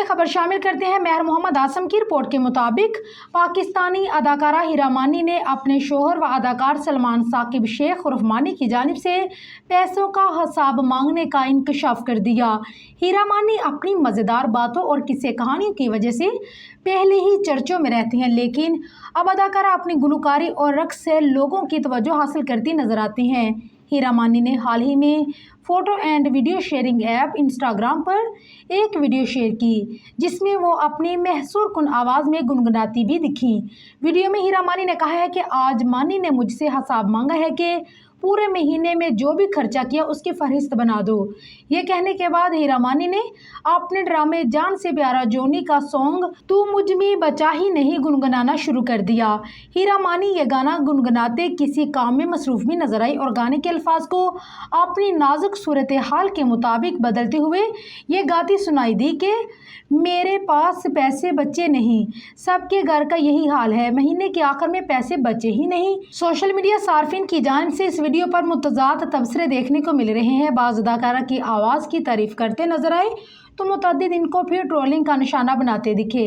खबर शामिल करते हैं। मेहर मोहम्मद आसम की रिपोर्ट के मुताबिक पाकिस्तानी अदाकारा हीरा मानी ने अपने शोहर व अदाकार सलमान साकिब शेख उर्फ मानी की जानिब से पैसों का हिसाब मांगने का इंकशाफ कर दिया। हीरा मानी अपनी मज़ेदार बातों और किस्से कहानियों की वजह से पहले ही चर्चों में रहती हैं, लेकिन अब अदाकारा अपनी गुलकारी और रक़्स से लोगों की तवज्जो हासिल करती नजर आती हैं। हीरा मानी ने हाल ही में photo and video sharing app Instagram पर एक वीडियो शेयर की, जिसमें वो अपनी महसूर कुन आवाज़ में गुनगुनाती भी दिखीं। वीडियो में हीरा मानी ने कहा है कि आज मानी ने मुझसे हिसाब मांगा है कि पूरे महीने में जो भी खर्चा किया उसकी फहरिस्त बना दो। ये कहने के बाद हीरा मानी ने अपने ड्रामे जान से प्यारा जोनी का सॉन्ग तू मुझ में बचा ही नहीं गुनगुनाना शुरू कर दिया। हीरा मानी ये गाना गुनगुनाते किसी काम में मसरूफ़ भी नजर आई और गाने के अल्फाज को अपनी नाजुक सूरत हाल के मुताबिक बदलते हुए ये गाती सुनाई दी कि मेरे पास पैसे बचे नहीं, सबके घर का यही हाल है, महीने के आखिर में पैसे बचे ही नहीं। सोशल मीडिया सार्फिन की जानिब से इस वीडियो पर मुतज़ाद तबसरे देखने को मिल रहे हैं। बाज़ अदाकारा की आवाज़ की तारीफ करते नजर आए तो मुतअद्दिद इनको फिर ट्रोलिंग का निशाना बनाते दिखे।